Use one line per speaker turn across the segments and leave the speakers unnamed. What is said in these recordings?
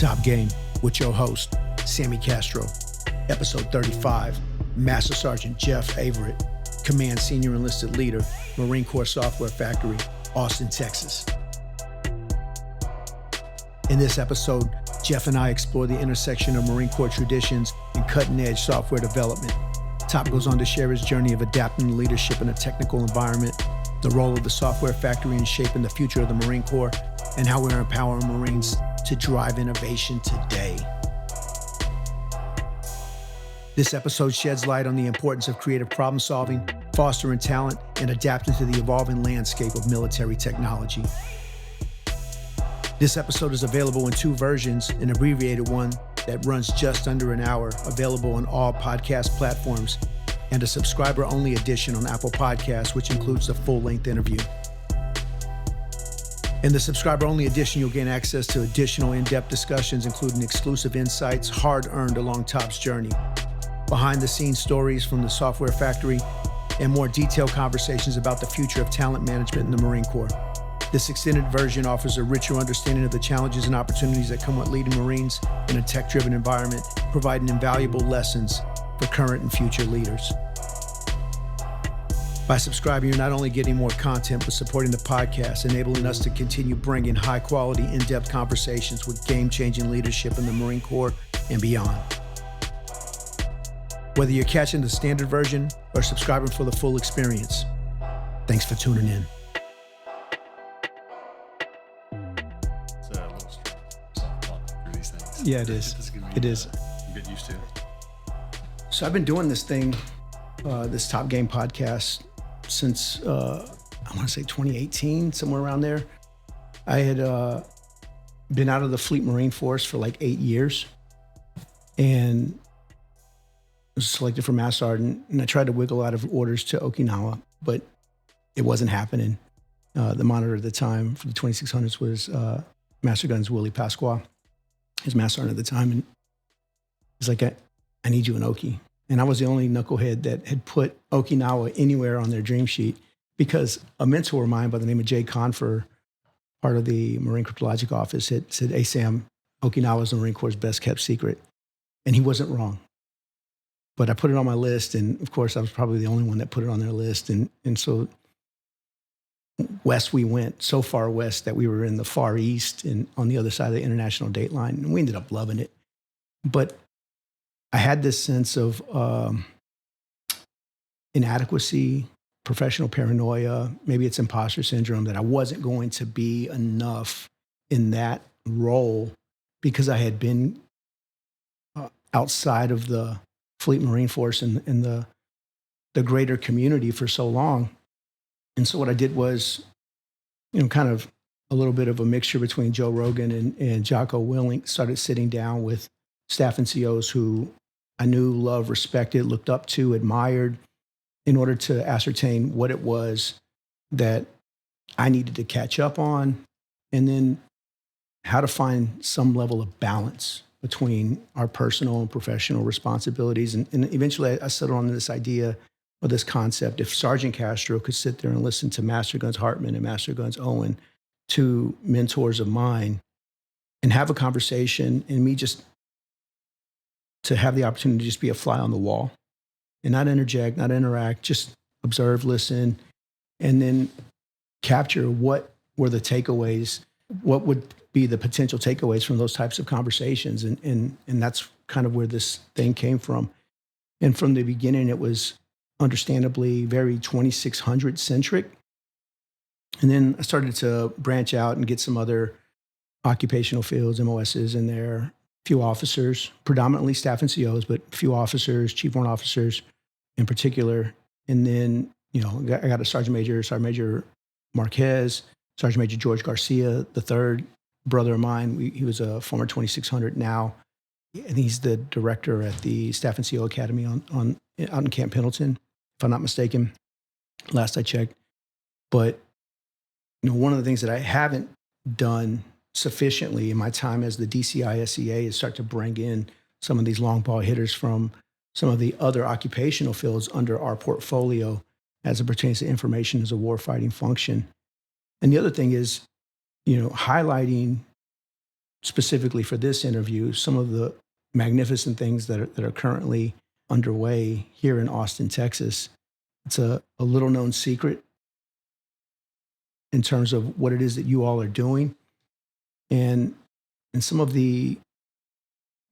Top Game with your host, Sammy Castro. Episode 35, Master Sergeant Jeff Averette, Command Senior Enlisted Leader, Marine Corps Software Factory, Austin, Texas. In this episode, Jeff and I explore the intersection of Marine Corps traditions and cutting-edge software development. Top goes on to share his journey of adapting to leadership in a technical environment, the role of the software factory in shaping the future of the Marine Corps, and how we're empowering Marines to drive innovation today. This episode sheds light on the importance of creative problem solving, fostering talent, and adapting to the evolving landscape of military technology. This episode is available in two versions, an abbreviated one that runs just under an hour, available on all podcast platforms, and a subscriber-only edition on Apple Podcasts, which includes the full-length interview. In the subscriber-only edition, you'll gain access to additional in-depth discussions, including exclusive insights hard-earned along Top's journey, behind-the-scenes stories from the software factory, and more detailed conversations about the future of talent management in the Marine Corps. This extended version offers a richer understanding of the challenges and opportunities that come with leading Marines in a tech-driven environment, providing invaluable lessons for current and future leaders. By subscribing, you're not only getting more content, but supporting the podcast, enabling us to continue bringing high-quality, in-depth conversations with game-changing leadership in the Marine Corps and beyond. Whether you're catching the standard version or subscribing for the full experience, thanks for tuning in.
It's a little soft through these things.
Yeah, it is. It is.
You get used to it.
So I've been doing this thing, this Top Game podcast, since I want to say 2018, somewhere around there. I had been out of the Fleet Marine Force for like 8 years and was selected for Master Sergeant, and I tried to wiggle out of orders to Okinawa, but it wasn't happening. The monitor at the time for the 2600s was Master Guns Willie Pasqua, his Master Sergeant at the time, and he's like, I need you in Oki. And I was the only knucklehead that had put Okinawa anywhere on their dream sheet, because a mentor of mine by the name of Jay Confer, part of the Marine Cryptologic Office, had said, "Hey, Sam, Okinawa is the Marine Corps' best kept secret." And he wasn't wrong. But I put it on my list, and of course, I was probably the only one that put it on their list. And so west we went, so far west that we were in the Far East and on the other side of the international date line. And we ended up loving it. But I had this sense of inadequacy, professional paranoia, maybe it's imposter syndrome, that I wasn't going to be enough in that role because I had been outside of the Fleet Marine Force and the greater community for so long. And so what I did was, kind of a little bit of a mixture between Joe Rogan and Jocko Willink, started sitting down with staff and COs who I knew, loved, respected, looked up to, admired, in order to ascertain what it was that I needed to catch up on, and then how to find some level of balance between our personal and professional responsibilities. And eventually I settled on this idea or this concept. If Sergeant Castro could sit there and listen to Master Guns Hartman and Master Guns Owen, two mentors of mine, and have a conversation, and me just to have the opportunity to just be a fly on the wall and not interject, not interact, just observe, listen, and then capture what were the takeaways, what would be the potential takeaways from those types of conversations. And that's kind of where this thing came from. And from the beginning, it was understandably very 2600 centric. And then I started to branch out and get some other occupational fields, MOSs in there, few officers, predominantly staff and COs, but a few officers, chief warrant officers in particular. And then, I got a Sergeant Major Marquez, Sergeant Major George Garcia, the third brother of mine. He was a former 2600 now, and he's the director at the Staff and CO Academy out in Camp Pendleton, if I'm not mistaken, last I checked. But, one of the things that I haven't done sufficiently in my time as the DCI SEA is start to bring in some of these long ball hitters from some of the other occupational fields under our portfolio as it pertains to information as a warfighting function. And the other thing is, highlighting specifically for this interview, some of the magnificent things that are currently underway here in Austin, Texas. It's a little known secret in terms of what it is that you all are doing. And some of the,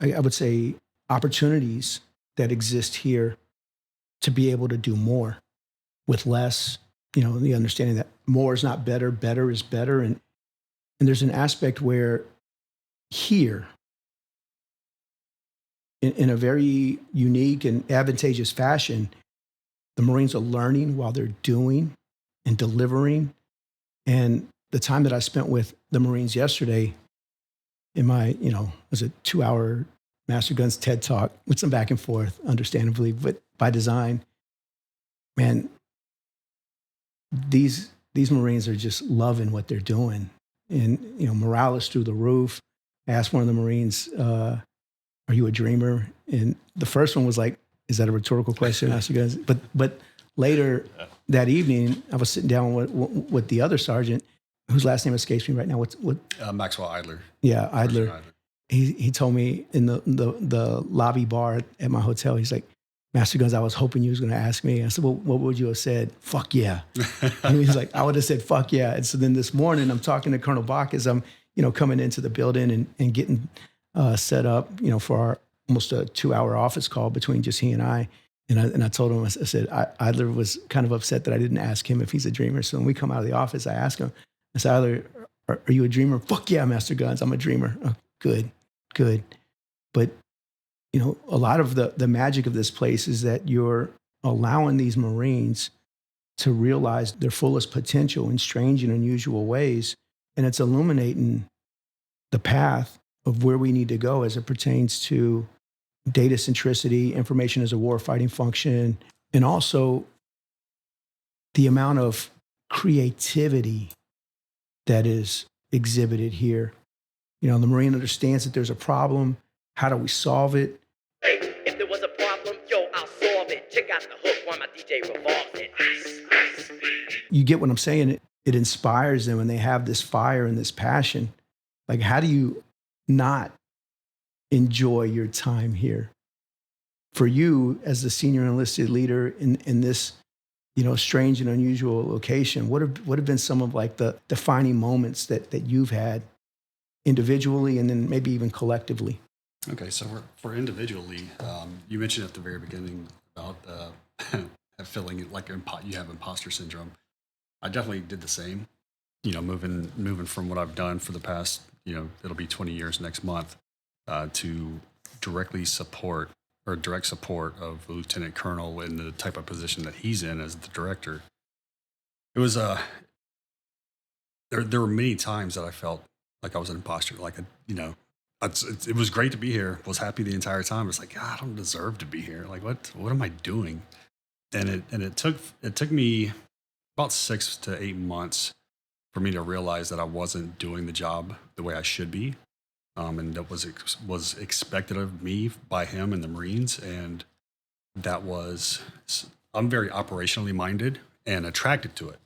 I would say, opportunities that exist here to be able to do more with less, the understanding that more is not better, better is better. And there's an aspect where here, in a very unique and advantageous fashion, the Marines are learning while they're doing and delivering. And the time that I spent with the Marines yesterday in my, was a 2-hour Master Guns TED Talk with some back and forth, understandably, but by design, man, these Marines are just loving what they're doing. And, morale is through the roof. I asked one of the Marines, are you a dreamer? And the first one was like, is that a rhetorical question? Master Guns? But later that evening, I was sitting down with the other sergeant, whose last name escapes me right now. What?
Maxwell Idler.
Yeah, Idler. He told me in the lobby bar at my hotel, he's like, Master Guns, I was hoping you was going to ask me. I said, well, what would you have said? Fuck yeah. And he's like, I would have said, fuck yeah. And so then this morning, I'm talking to Colonel Bach as I'm, coming into the building and getting set up, for our almost a 2-hour office call between just he and I. And I told him, I said, Idler was kind of upset that I didn't ask him if he's a dreamer. So when we come out of the office, I ask him, I said, Idler, are you a dreamer? Fuck yeah, Master Guns, I'm a dreamer. Oh, good. But, a lot of the magic of this place is that you're allowing these Marines to realize their fullest potential in strange and unusual ways. And it's illuminating the path of where we need to go as it pertains to data centricity, information as a warfighting function, and also the amount of creativity that is exhibited here. The Marine understands that there's a problem. How do we solve it?
Hey, if there was a problem, I'll solve it. Check out the hook while my DJ revolves it.
You get what I'm saying? It inspires them, and they have this fire and this passion. Like, how do you not enjoy your time here? For you, as the senior enlisted leader in this, strange and unusual location, what have been some of like the defining moments that you've had individually and then maybe even collectively?
Okay, so for individually, you mentioned at the very beginning about feeling like you have imposter syndrome. I definitely did the same. Moving from what I've done for the past, it'll be 20 years next month, to direct support of the lieutenant colonel in the type of position that he's in as the director. It was there were many times that I felt like I was an imposter, it was great to be here. Was happy the entire time. It's like, God, I don't deserve to be here. Like, what am I doing? And it took me about 6 to 8 months for me to realize that I wasn't doing the job the way I should be, and that was expected of me by him and the Marines. And I'm very operationally minded and attracted to it.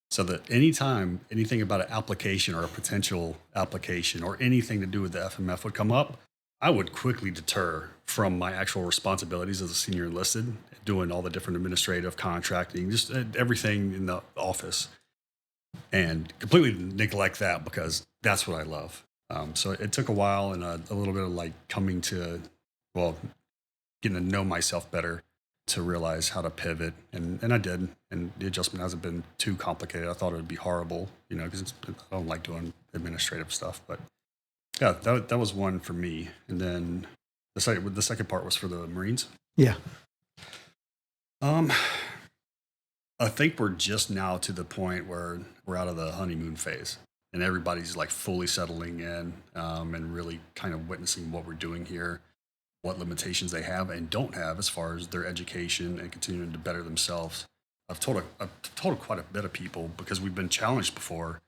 So that anytime anything about an application or a potential application or anything to do with the FMF would come up, I would quickly deter from my actual responsibilities as a senior enlisted, doing all the different administrative contracting, just everything in the office, and completely neglect that because that's what I love. So it took a while and a little bit of like getting to know myself better to realize how to pivot, and I did, and the adjustment hasn't been too complicated. I thought it would be horrible, because I don't like doing administrative stuff, but yeah, that was one for me. And then the second part was for the Marines.
Yeah.
I think we're just now to the point where we're out of the honeymoon phase, and everybody's like fully settling in, and really kind of witnessing what we're doing here, what limitations they have and don't have as far as their education and continuing to better themselves. I've told quite a bit of people, because we've been challenged before,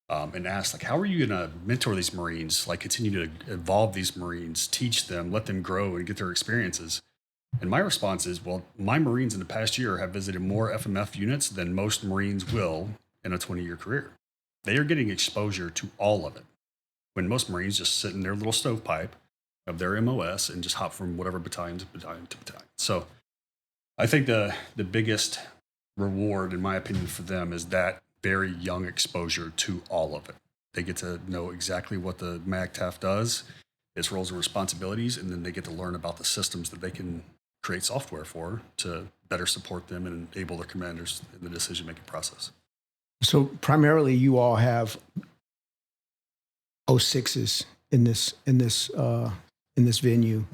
and asked, like, how are you going to mentor these Marines, like continue to evolve these Marines, teach them, let them grow and get their experiences? And my response is, well, my Marines in the past year have visited more FMF units than most Marines will in a 20-year career. They are getting exposure to all of it. when most Marines just sit in their little stovepipe of their MOS and just hop from whatever battalion to battalion to battalion. So I think the biggest reward, in my opinion, for them is that very young exposure to all of it. They get to know exactly what the MAGTAF does, its roles and responsibilities, and then they get to learn about the systems that they can create software for to better support them and enable their commanders in the decision-making process.
So primarily, you all have 06s in this venue,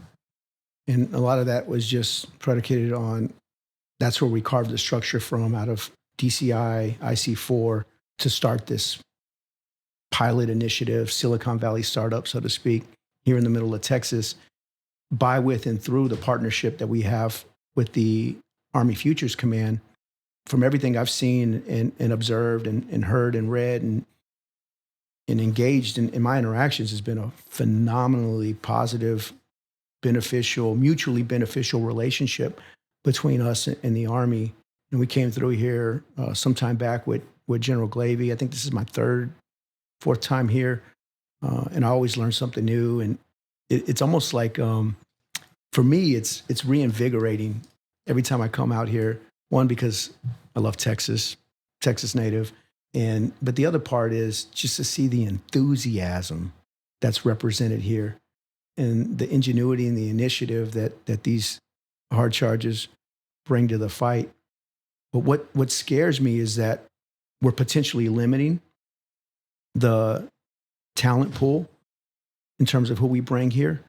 and a lot of that was just predicated on that's where we carved the structure from out of DCI IC4 to start this pilot initiative, Silicon Valley startup, so to speak, here in the middle of Texas, by, with, and through the partnership that we have with the Army Futures Command. From everything I've seen and observed and heard and read and engaged in my interactions, has been a phenomenally positive, beneficial, mutually beneficial relationship between us and the Army. And we came through here sometime back with General Glavy. I think this is my fourth time here. And I always learn something new. And it's almost like, for me, it's reinvigorating every time I come out here. One, because I love Texas native. But the other part is just to see the enthusiasm that's represented here and the ingenuity and the initiative that these hard charges bring to the fight. But what scares me is that we're potentially limiting the talent pool in terms of who we bring here.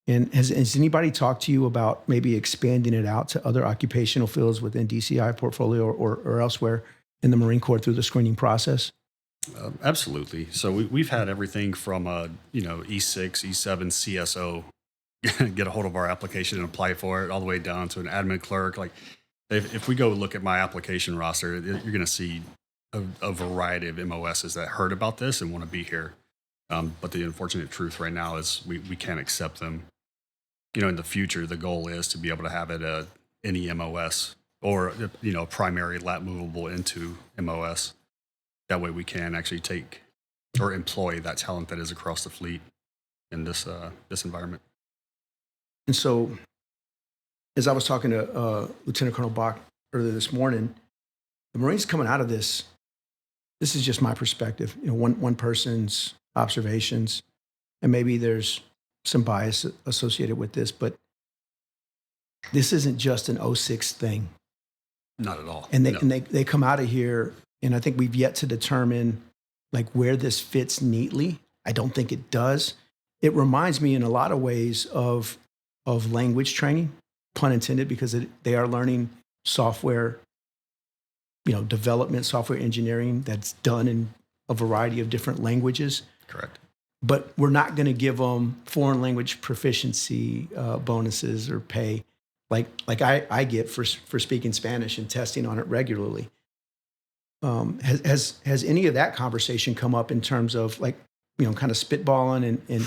And has anybody talked to you about maybe expanding it out to other occupational fields within DCI portfolio or elsewhere in the Marine Corps through the screening process?
Absolutely. So we've had everything from E6, E7, CSO get a hold of our application and apply for it, all the way down to an admin clerk. Like if we go look at my application roster, you're going to see a variety of MOSs that heard about this and want to be here. But the unfortunate truth right now is we can't accept them. In the future, the goal is to be able to have it any MOS or primary lat movable into MOS. That way we can actually take or employ that talent that is across the fleet in this environment.
And so, as I was talking to Lieutenant Colonel Bach earlier this morning, the Marines coming out of this is just my perspective. One person's observations, and maybe there's some bias associated with this, but this isn't just an 06 thing.
Not at all.
And they come out of here, and I think we've yet to determine like where this fits neatly. I don't think it does. It reminds me in a lot of ways of language training, pun intended, because they are learning software, development, software engineering that's done in a variety of different languages.
Correct.
But we're not going to give them foreign language proficiency bonuses or pay like I get for speaking Spanish and testing on it regularly. Has any of that conversation come up in terms of kind of spitballing and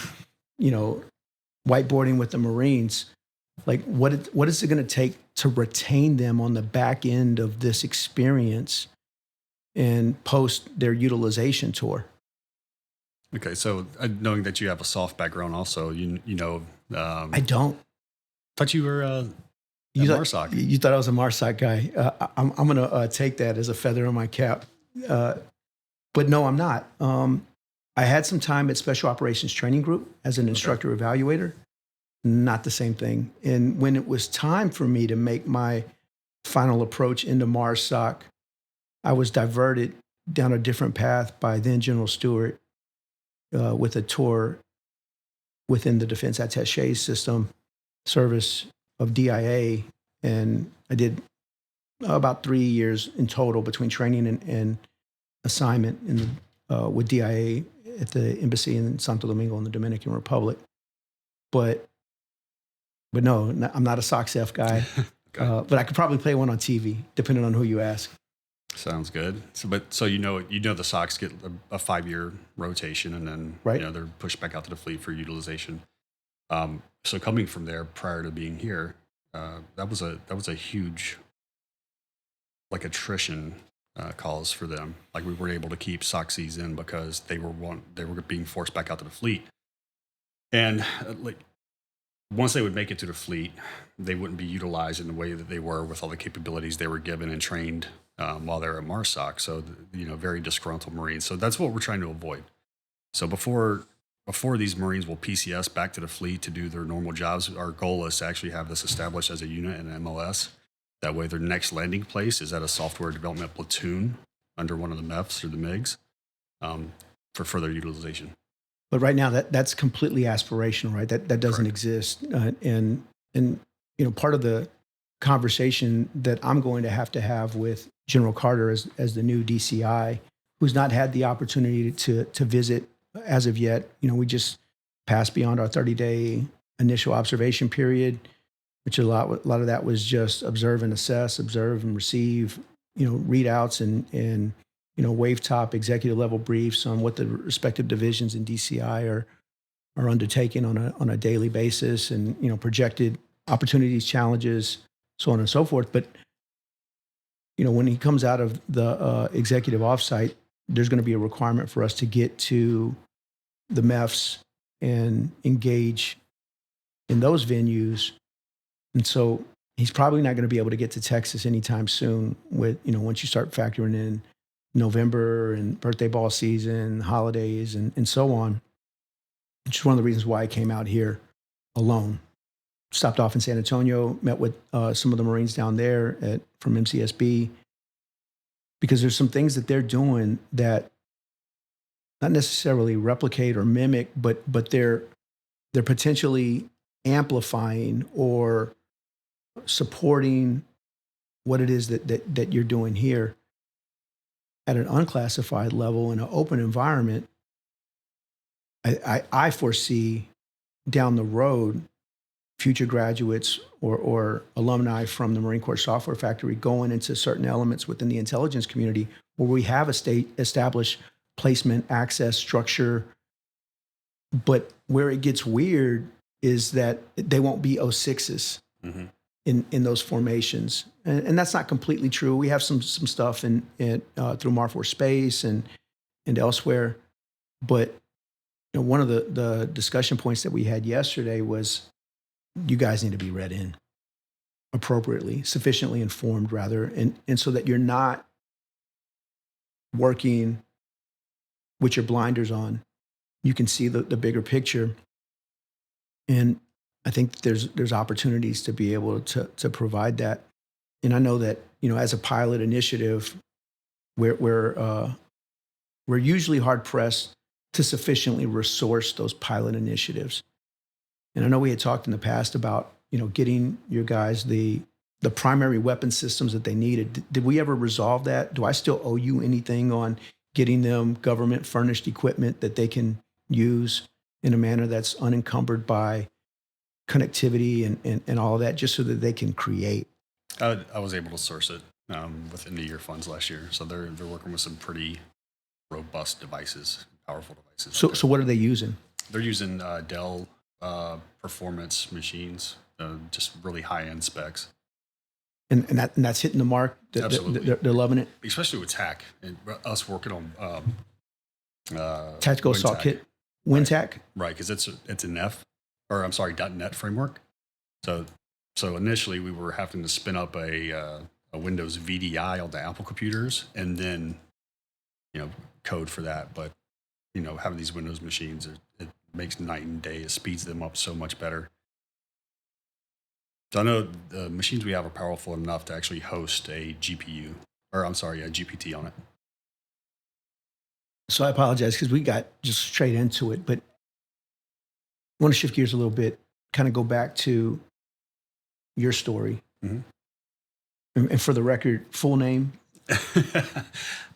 whiteboarding with the Marines? Like what is it going to take to retain them on the back end of this experience and post their utilization tour?
Okay, so knowing that you have a soft background, also,
I don't.
Thought you were MARSOC.
You thought I was a MARSOC guy. I'm going to take that as a feather in my cap. But no, I'm not. I had some time at Special Operations Training Group as an instructor evaluator. Not the same thing. And when it was time for me to make my final approach into MARSOC, I was diverted down a different path by then General Stewart with a tour within the Defense Attaché System service of DIA. And I did about 3 years in total between training and assignment with DIA at the embassy in Santo Domingo in the Dominican Republic. But no, I'm not a SOCSF guy. Okay. But I could probably play one on TV, depending on who you ask.
Sounds good. So the SOCs get a 5-year rotation, and then they're pushed back out to the fleet for utilization. So coming from there prior to being here, that was a huge attrition cause for them. Like we were able to keep SOCCs in because they were being forced back out to the fleet. And like once they would make it to the fleet, they wouldn't be utilized in the way that they were with all the capabilities they were given and trained while they were at MARSOC. So, very disgruntled Marines. So that's what we're trying to avoid. So before these Marines will PCS back to the fleet to do their normal jobs, our goal is to actually have this established as a unit in an MLS. That way their next landing place is at a software development platoon under one of the MEFs or the MIGs for further utilization.
But right now, that's completely aspirational, right? That doesn't
Correct.
exist. And part of the conversation that I'm going to have with General Carter as the new DCI, who's not had the opportunity to visit as of yet. We just passed beyond our 30-day initial observation period, which a lot of that was just observe and assess, observe and receive, readouts and wave top executive level briefs on what the respective divisions in DCI are undertaking on a daily basis, and projected opportunities, challenges, so on and so forth. But when he comes out of the executive offsite, there's going to be a requirement for us to get to the MEFs and engage in those venues. And so he's probably not going to be able to get to Texas anytime soon with, once you start factoring in November and birthday ball season, holidays, and so on, which is one of the reasons why I came out here alone. Stopped off in San Antonio, met with some of the Marines down there from MCSB, because there's some things that they're doing that not necessarily replicate or mimic, but they're potentially amplifying or supporting what it is that you're doing here at an unclassified level in an open environment. I foresee down the road future graduates or alumni from the Marine Corps Software Factory going into certain elements within the intelligence community where we have a established placement, access, structure. But where it gets weird is that they won't be 06s
Mm-hmm.
in those formations. And that's not completely true. We have some stuff through Marforce Space and elsewhere. But one of the discussion points that we had yesterday was you guys need to be read in appropriately, sufficiently informed rather, and so that you're not working with your blinders on. You can see the bigger picture. And I think there's opportunities to be able to provide that. And I know that, as a pilot initiative, we're usually hard pressed to sufficiently resource those pilot initiatives. And I know we had talked in the past about, getting your guys the primary weapon systems that they needed. Did we ever resolve that? Do I still owe you anything on getting them government furnished equipment that they can use in a manner that's unencumbered by connectivity and all of that, just so that they can create?
I was able to source it with end-of-year funds last year. So they're working with some pretty robust devices, powerful devices.
So what are they using?
They're using Dell performance machines, just really high-end specs.
And that's hitting the mark.
Absolutely.
They're loving it.
Especially with TAC and us working on
Tactical Assault Kit, WinTAC.
Right, because it's an .NET framework. So initially we were having to spin up a Windows VDI on the Apple computers and then code for that. But having these Windows machines, it makes night and day. It speeds them up so much better. So I know the machines we have are powerful enough to actually host a GPT on it.
So I apologize because we got just straight into it, but I want to shift gears a little bit, kind of go back to your story.
Mm-hmm.
And for the record, full name?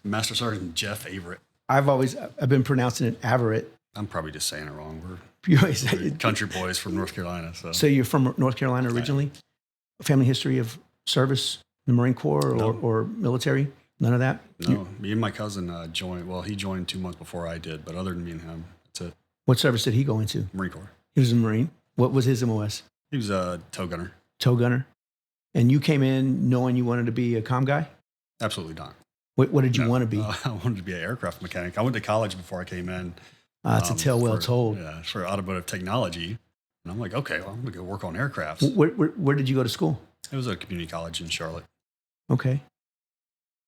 Master Sergeant Jeff Averette.
I've been pronouncing it Averette.
I'm probably just saying it wrong.
We're
country boys from North Carolina. So
you're from North Carolina originally? Family history of service in the Marine Corps or military? None of that?
No, me and my cousin joined. Well, he joined 2 months before I did, but other than me and him, that's it.
What service did he go into?
Marine Corps.
He was a Marine. What was his MOS?
He was a tow gunner.
Tow gunner. And you came in knowing you wanted to be a comm guy?
Absolutely not.
What did you
No,
want to be?
I wanted to be an aircraft mechanic. I went to college before I came in.
It's a tale well told.
Yeah, for automotive technology. And I'm like, okay, well, I'm going to go work on aircrafts.
Where did you go to school?
It was a community college in Charlotte.
Okay.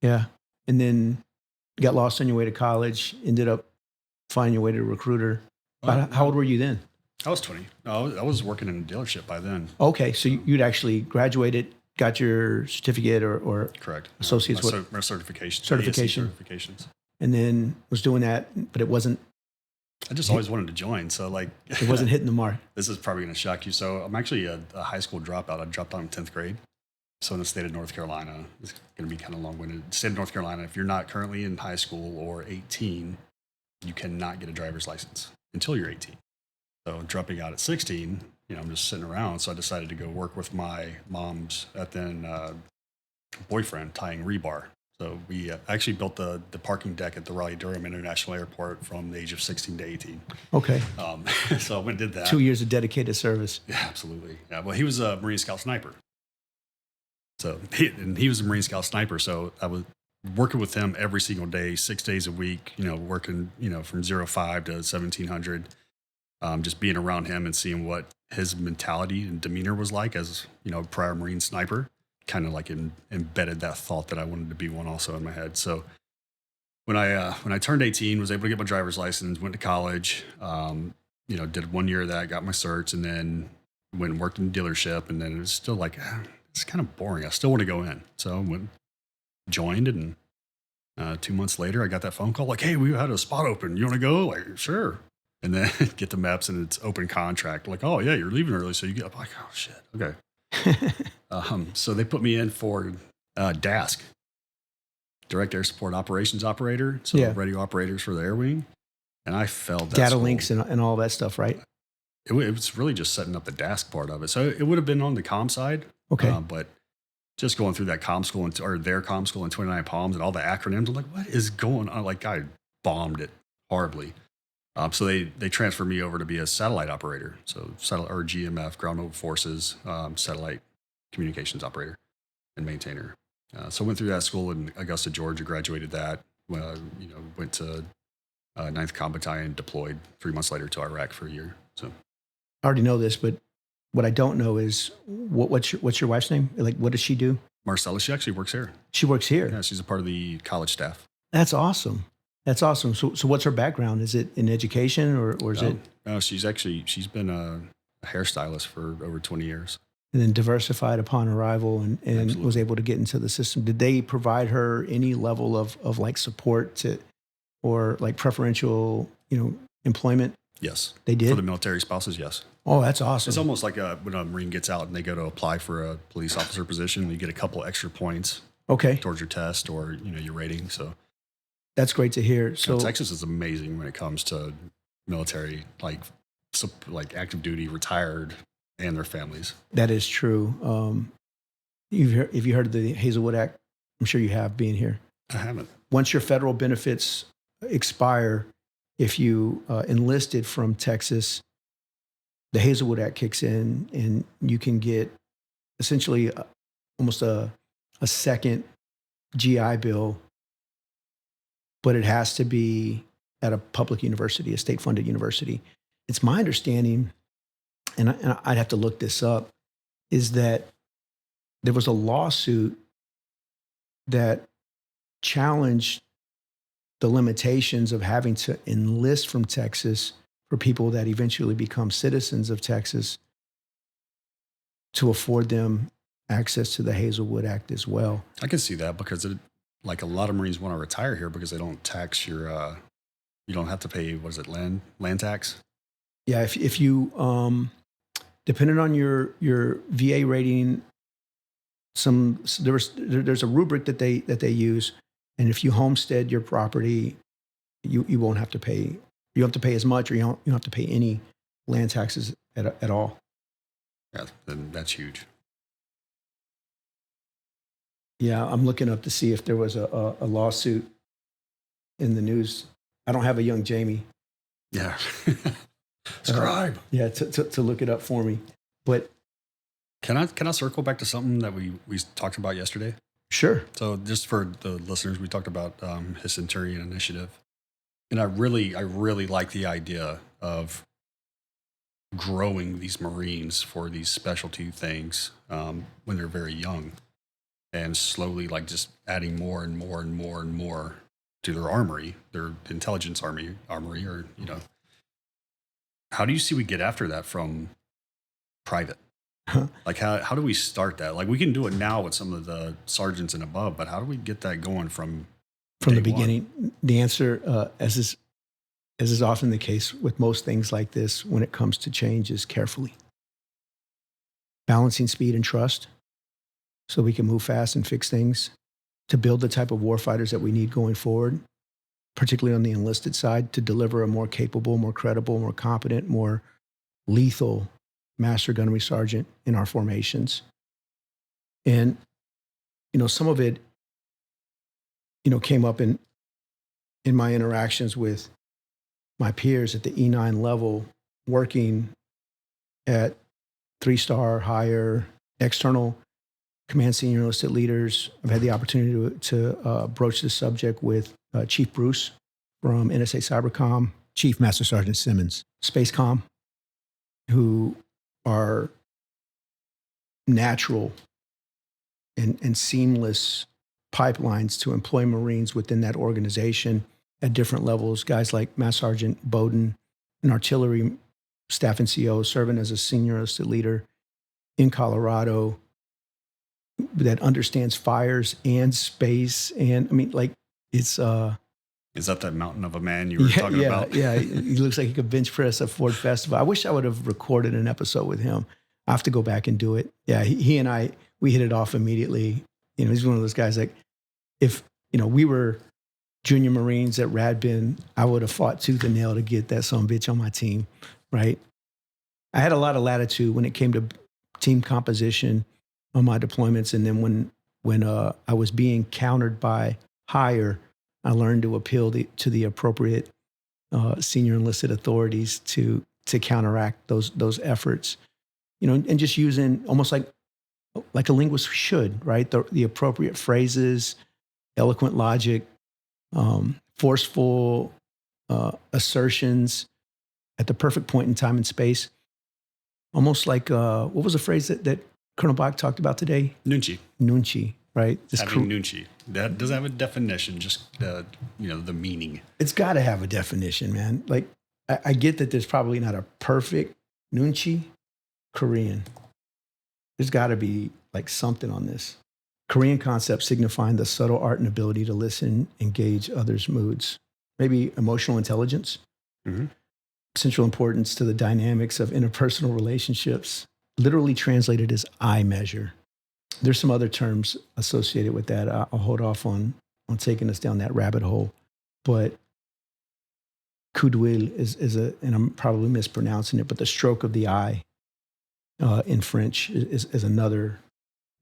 Yeah. And then you got lost on your way to college, ended up finding your way to a recruiter. How old were you then?
I was 20. No, I was working in a dealership by then.
Okay. So you'd actually graduated, got your certificate or
Correct.
associates,
My certification.
Certification.
ASC certifications.
and then was doing that, but it wasn't
I just always wanted to join. So like,
it wasn't hitting the mark.
this is probably going to shock you. So I'm actually a high school dropout. I dropped out in 10th grade. So in the state of North Carolina, it's going to be kind of long-winded. State of North Carolina, if you're not currently in high school or 18, you cannot get a driver's license until you're 18. So dropping out at 16, I'm just sitting around. So I decided to go work with my mom's boyfriend tying rebar. So we actually built the parking deck at the Raleigh-Durham International Airport from the age of 16 to 18.
Okay.
So I went and did that.
2 years of dedicated service.
Yeah, absolutely. Yeah. Well, he was a Marine Scout sniper. So he was a Marine Scout sniper. So I was working with him every single day, 6 days a week, working, from 05 to 1700, just being around him and seeing what his mentality and demeanor was like as, prior Marine sniper, kind of like embedded that thought that I wanted to be one also in my head. So when I turned 18, was able to get my driver's license, went to college, did 1 year of that, got my certs, and then went and worked in a dealership. And then it was still like, it's kind of boring. I still want to go in. So I went, joined, and 2 months later, I got that phone call like, hey, we had a spot open. You want to go? Like, sure. And then get the maps and it's open contract. Like, oh yeah, you're leaving early. So you get up like, oh shit. Okay. So they put me in for DASC, Direct Air Support Operations Operator. So
Yeah.
radio operators for the air wing. And I failed that
Data
school.
links and all that stuff, right?
It was really just setting up the DASC part of it. So it would have been on the comm side.
Okay.
But just going through that comm school or their comm school in 29 Palms and all the acronyms, I'm like, what is going on? Like I bombed it horribly. So they transferred me over to be a satellite operator. So satellite or GMF, Ground Mobile Forces, satellite communications operator and maintainer. So I went through that school in Augusta, Georgia, graduated that, went to 9th Combat Battalion, deployed 3 months later to Iraq for a year. So
I already know this, but what I don't know is what's your wife's name? Like, what does she do?
Marcella, she actually works here.
She works here.
Yeah, she's a part of the college staff.
That's awesome. That's awesome. So what's her background? Is it in education or is it?
No, she's been a hairstylist for over 20 years.
And then diversified upon arrival and
Absolutely.
was able to get into the system. Did they provide her any level of like support or like preferential, employment?
Yes.
They did?
For the military spouses, yes.
Oh, that's awesome.
It's almost like when a Marine gets out and they go to apply for a police officer position, you get a couple extra points
Okay.
towards your test or, your rating. So
That's great to hear. So
Texas is amazing when it comes to military, like active duty, retired, and their families.
that is true. If you heard of the Hazelwood Act, I'm sure you have being here.
I haven't.
Once your federal benefits expire, if you enlisted from Texas, the Hazelwood Act kicks in and you can get essentially almost a second GI Bill, but it has to be at a public university, a state-funded university. It's my understanding, and I'd have to look this up, is that there was a lawsuit that challenged the limitations of having to enlist from Texas for people that eventually become citizens of Texas to afford them access to the Hazelwood Act as well.
I can see that because a lot of Marines want to retire here because they don't tax your, you don't have to pay, land tax?
Yeah, if you, depending on your VA rating, there's a rubric that they use, and if you homestead your property, you won't have to pay. You don't have to pay as much, or you don't have to pay any land taxes at all.
Yeah, then that's huge.
Yeah, I'm looking up to see if there was a lawsuit in the news. I don't have a young Jamie.
Yeah. Scribe.
Yeah, to look it up for me. But
Can I circle back to something that we talked about yesterday?
Sure.
So just for the listeners, we talked about his Centurion initiative, and I really like the idea of growing these Marines for these specialty things when they're very young, and slowly like just adding more and more and more and more to their armory, their intelligence armory, or how do you see we get after that from private? Like how do we start that? Like we can do it now with some of the sergeants and above, but how do we get that going from
the
day
beginning?
one?
The answer, as is often the case with most things like this, when it comes to change, is carefully balancing speed and trust, so we can move fast and fix things to build the type of warfighters that we need going forward, particularly on the enlisted side, to deliver a more capable, more credible, more competent, more lethal master gunnery sergeant in our formations. And, some of it, came up in my interactions with my peers at the E9 level, working at 3-star, higher, external command senior enlisted leaders. I've had the opportunity to broach this subject with Chief Bruce from NSA Cybercom, Chief Master Sergeant Simmons, Spacecom, who are natural and seamless pipelines to employ Marines within that organization at different levels. Guys like Master Sergeant Bowden, an artillery staff NCO, serving as a senior enlisted leader in Colorado, that understands fires and space. And I mean, like, it's
Is that mountain of a man you were talking about?
Yeah, he looks like he could bench press at Ford Festival. I wish I would have recorded an episode with him. I have to go back and do it. Yeah, he and I, we hit it off immediately. He's one of those guys, like, if, we were junior Marines at Radbin, I would have fought tooth and nail to get that son of a bitch on my team, right? I had a lot of latitude when it came to team composition on my deployments. And then when I was being countered by higher, I learned to appeal to the appropriate senior enlisted authorities to counteract those efforts, and just using almost like a linguist should, right? The appropriate phrases, eloquent logic, forceful assertions at the perfect point in time and space. Almost like, what was the phrase that Colonel Bach talked about today? Nunchi, right?
Having nunchi. That doesn't have a definition, just the meaning.
It's got to have a definition, man. Like, I get that there's probably not a perfect nunchi Korean. There's got to be like something on this. Korean concept signifying the subtle art and ability to listen, engage others' moods. Maybe emotional intelligence.
Mm-hmm.
Central importance to the dynamics of interpersonal relationships, literally translated as I measure. There's some other terms associated with that. I'll hold off on taking us down that rabbit hole. But coup d'oeil is and I'm probably mispronouncing it, but the stroke of the eye in French is another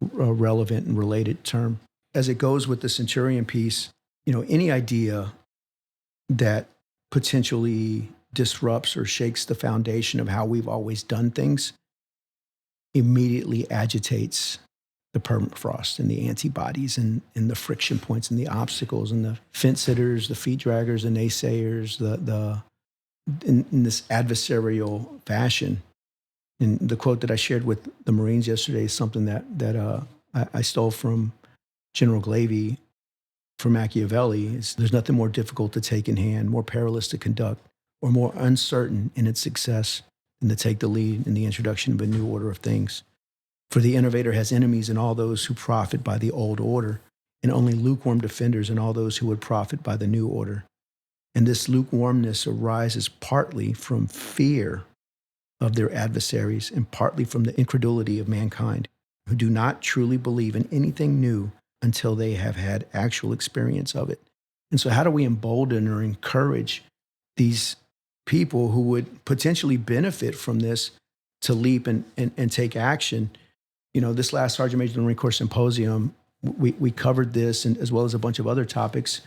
relevant and related term. As it goes with the Centurion piece, any idea that potentially disrupts or shakes the foundation of how we've always done things immediately agitates the permafrost and the antibodies and the friction points and the obstacles and the fence sitters, the feet draggers, the naysayers, in this adversarial fashion. And the quote that I shared with the Marines yesterday is something that I stole from General Glavy from Machiavelli. There's nothing more difficult to take in hand, more perilous to conduct, or more uncertain in its success than to take the lead in the introduction of a new order of things. For the innovator has enemies in all those who profit by the old order, and only lukewarm defenders in all those who would profit by the new order. And this lukewarmness arises partly from fear of their adversaries and partly from the incredulity of mankind, who do not truly believe in anything new until they have had actual experience of it. And so how do we embolden or encourage these people who would potentially benefit from this to leap and take action? This last Sergeant Major of the Marine Corps Symposium, we covered this, and as well as a bunch of other topics,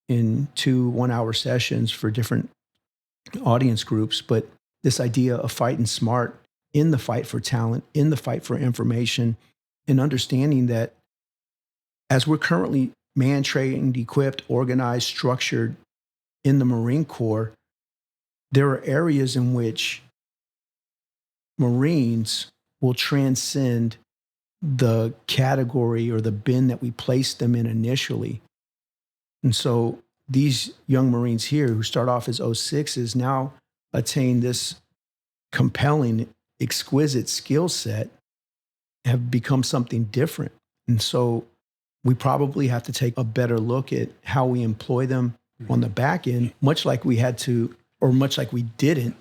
in 2 one-hour sessions for different audience groups. But this idea of fighting smart in the fight for talent, in the fight for information, and understanding that as we're currently man trained, equipped, organized, structured in the Marine Corps, there are areas in which Marines will transcend the category or the bin that we placed them in initially. And so these young Marines here who start off as 06s now attain this compelling, exquisite skill set, have become something different. And so we probably have to take a better look at how we employ them on the back end, much like we had to, or much like we didn't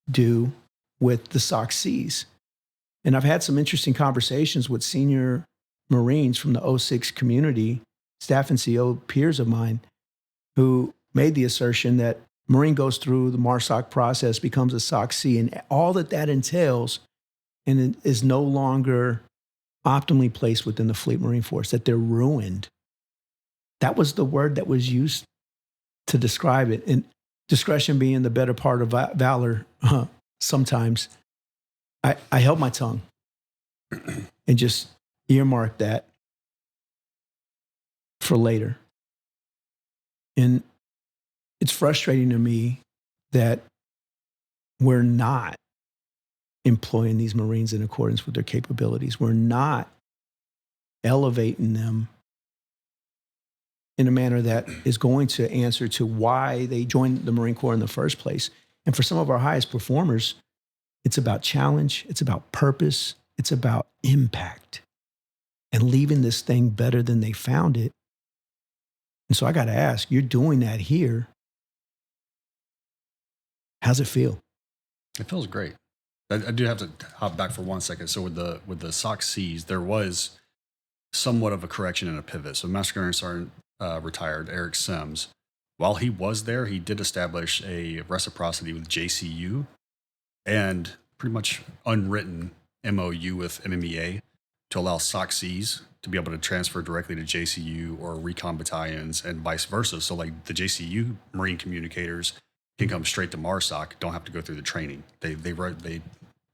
do with the SOC-Cs. And I've had some interesting conversations with senior Marines from the 06 community, staff and CO peers of mine, who made the assertion that Marine goes through the MARSOC process, becomes a SOC-C, and all that that entails, and it is no longer optimally placed within the Fleet Marine Force, that they're ruined. That was the word that was used to describe it. And discretion being the better part of valor, sometimes I held my tongue and just earmarked that for later. And it's frustrating to me that we're not employing these Marines in accordance with their capabilities. We're not elevating them in a manner that is going to answer to why they joined the Marine Corps in the first place. And for some of our highest performers, it's about challenge, it's about purpose, it's about impact and leaving this thing better than they found it. And so I got to ask, you're doing that here. How's it feel?
It feels great. I do have to hop back for 1 second. So with the SOC-Cs, there was somewhat of a correction and a pivot. So Master Gunnery Sergeant retired Eric Sims. While he was there, he did establish a reciprocity with JCU and pretty much unwritten MOU with MMEA to allow SOC-Cs to be able to transfer directly to JCU or recon battalions and vice versa. So like the JCU Marine communicators can come straight to MARSOC, don't have to go through the training. They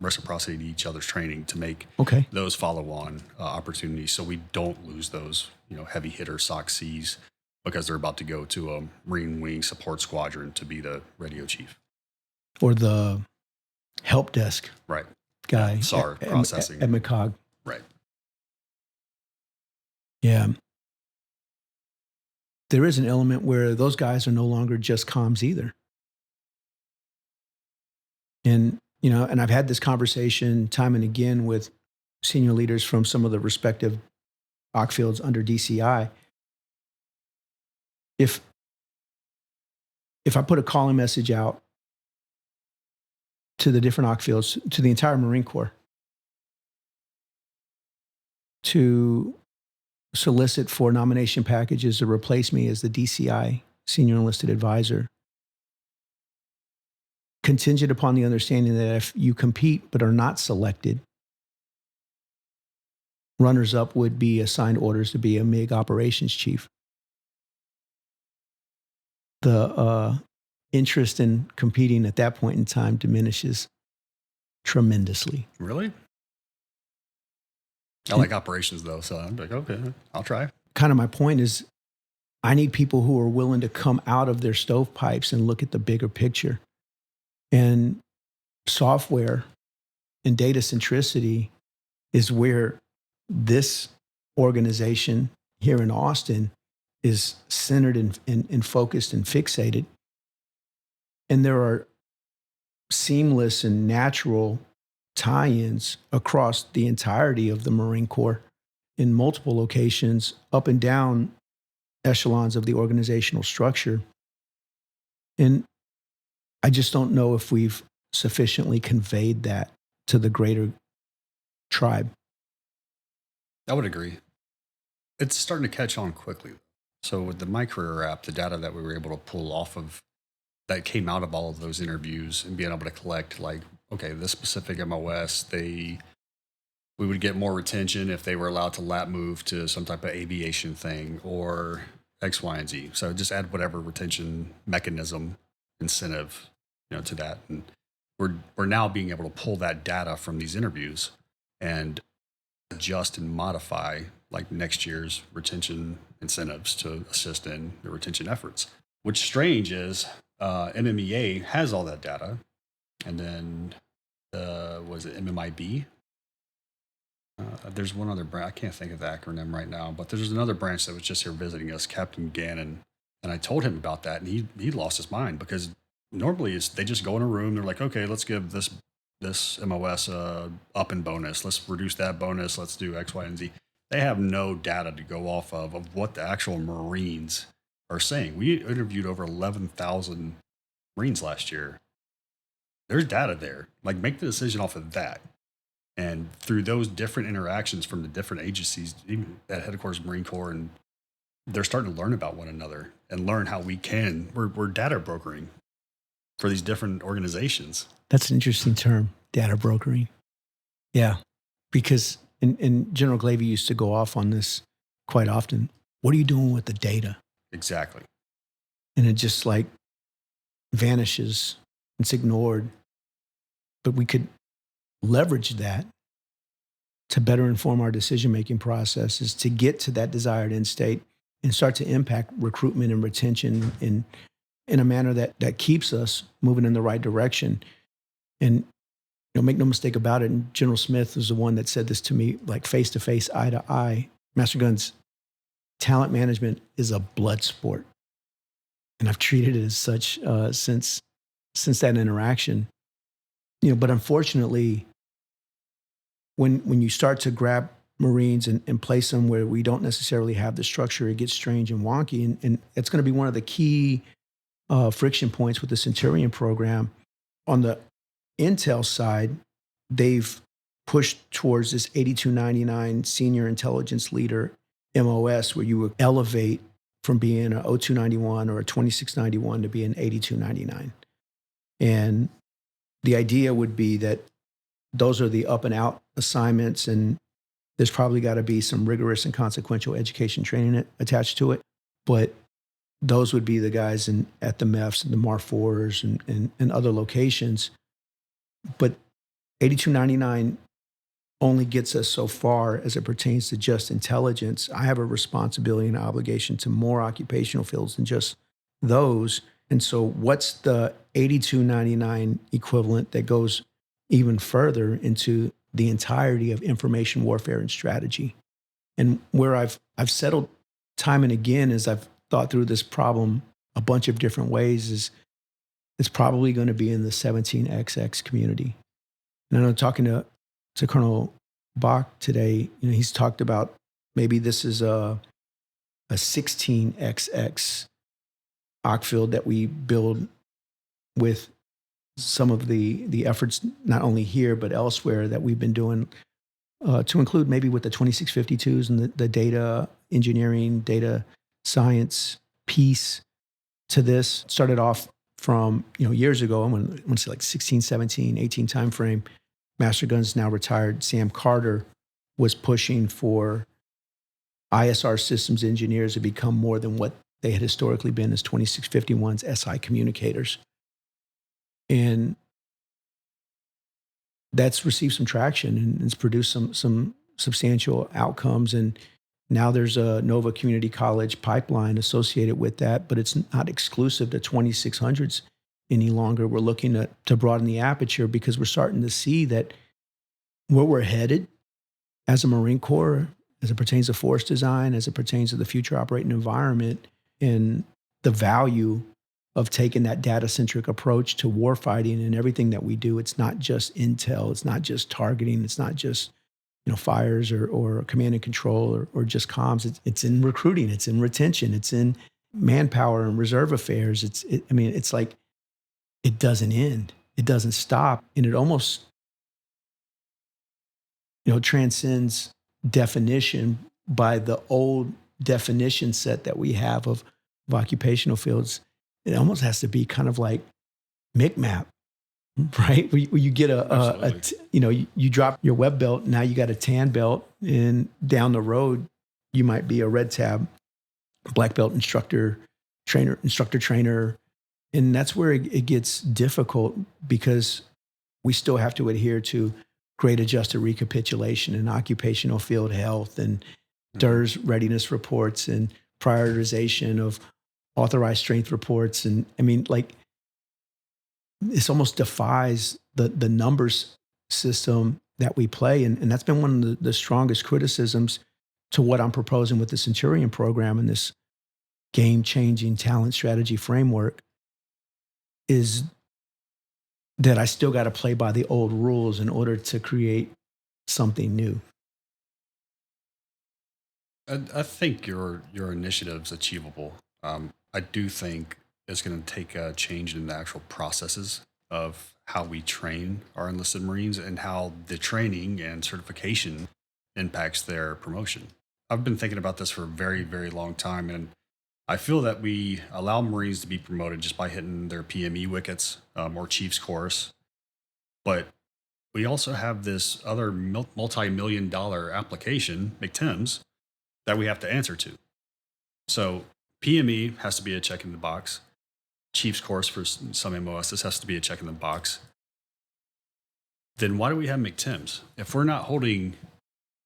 reciprocity each other's training to make those follow-on opportunities, so we don't lose those heavy hitter SOC-Cs because they're about to go to a Marine Wing Support Squadron to be the radio chief
or the help desk guy.
SAR processing
at MSgt.
Right.
Yeah. There is an element where those guys are no longer just comms either. And and I've had this conversation time and again with senior leaders from some of the respective OC fields under DCI. If I put a calling message out to the different OC fields, to the entire Marine Corps, to solicit for nomination packages to replace me as the DCI Senior Enlisted Advisor, contingent upon the understanding that if you compete but are not selected, runners-up would be assigned orders to be a MIG operations chief. The interest in competing at that point in time diminishes tremendously.
Really? I like operations though, so I'm like, okay, I'll try.
Kind of my point is, I need people who are willing to come out of their stovepipes and look at the bigger picture. And software and data centricity is where this organization here in Austin is centered and focused and fixated. And there are seamless and natural tie-ins across the entirety of the Marine Corps in multiple locations, up and down echelons of the organizational structure. And I just don't know if we've sufficiently conveyed that to the greater tribe.
I would agree. It's starting to catch on quickly. So with the My Career app, the data that we were able to pull off of that came out of all of those interviews and being able to collect, like, okay, this specific MOS, we would get more retention if they were allowed to lap move to some type of aviation thing or X, Y, and Z. So just add whatever retention mechanism incentive to that, and we're now being able to pull that data from these interviews and adjust and modify like next year's retention incentives to assist in the retention efforts. What's strange is MMEA has all that data, and then was it MMIB? There's one other branch. I can't think of the acronym right now, but there's another branch that was just here visiting us, Captain Gannon, and I told him about that, and he lost his mind because normally they just go in a room. They're like, okay, let's give this MOS up in bonus. Let's reduce that bonus. Let's do X, Y, and Z. They have no data to go off of what the actual Marines are saying. We interviewed over 11,000 Marines last year. There's data there. Like, make the decision off of that. And through those different interactions from the different agencies, even at Headquarters Marine Corps, and they're starting to learn about one another and learn how we're data brokering for these different organizations.
That's an interesting term, data brokering. Yeah, because and General Glavy used to go off on this quite often. What are you doing with the data?
Exactly.
And it just like vanishes. It's ignored. But we could leverage that to better inform our decision-making processes, to get to that desired end state and start to impact recruitment and retention in a manner that keeps us moving in the right direction. And make no mistake about it, and General Smith was the one that said this to me, like face-to-face, eye-to-eye. Master Guns, talent management is a blood sport. And I've treated it as such since that interaction. But unfortunately, when you start to grab Marines and place them where we don't necessarily have the structure, it gets strange and wonky. And it's going to be one of the key friction points with the Centurion program. On the Intel side, they've pushed towards this 8299 Senior Intelligence Leader MOS, where you would elevate from being a 0291 or a 2691 to be an 8299. And the idea would be that those are the up and out assignments, and there's probably got to be some rigorous and consequential education training attached to it. But those would be the guys at the MEFs and the MAR4s and other locations. But 8299 only gets us so far as it pertains to just intelligence. I have a responsibility and obligation to more occupational fields than just those. And so what's the 8299 equivalent that goes even further into the entirety of information warfare and strategy? And where I've settled time and again as I've thought through this problem a bunch of different ways is it's probably going to be in the 17XX community. And I know talking to Colonel Bach today, he's talked about maybe this is a 16XX Ockfield that we build with some of the efforts, not only here, but elsewhere that we've been doing to include maybe with the 2652s and the data engineering, data science piece to this. Started off from, years ago, I'm going to say like 16, 17, 18 timeframe. Master Guns, now retired, Sam Carter, was pushing for ISR systems engineers to become more than what they had historically been as 2651's SI communicators. And that's received some traction and it's produced some substantial outcomes. And now there's a Nova Community College pipeline associated with that, but it's not exclusive to 2600s any longer. We're looking to broaden the aperture because we're starting to see that where we're headed as a Marine Corps, as it pertains to force design, as it pertains to the future operating environment, and the value of taking that data-centric approach to warfighting and everything that we do. It's not just intel, it's not just targeting, it's not just fires or command and control or just comms. It's in recruiting, it's in retention, it's in manpower and reserve affairs. It's like it doesn't end, it doesn't stop, and it almost transcends definition by the old definition set that we have of occupational fields. It almost has to be kind of like MCMAP, right? Where you get you drop your web belt, now you got a tan belt, and down the road, you might be a red tab, black belt instructor trainer. And that's where it gets difficult because we still have to adhere to grade adjusted recapitulation and occupational field health and DERS readiness reports and prioritization of authorized strength reports. And I mean, like, this almost defies the numbers system that we play. And that's been one of the strongest criticisms to what I'm proposing with the Centurion program and this game-changing talent strategy framework, is that I still got to play by the old rules in order to create something new.
I think your initiative's achievable. I do think it's going to take a change in the actual processes of how we train our enlisted Marines and how the training and certification impacts their promotion. I've been thinking about this for a very, very long time, and I feel that we allow Marines to be promoted just by hitting their PME wickets or Chiefs course, but we also have this other multi-million-dollar application, MSgt, that we have to answer to. So PME has to be a check in the box. Chiefs course for some MOSs has to be a check in the box. Then why do we have MSgt? If we're not holding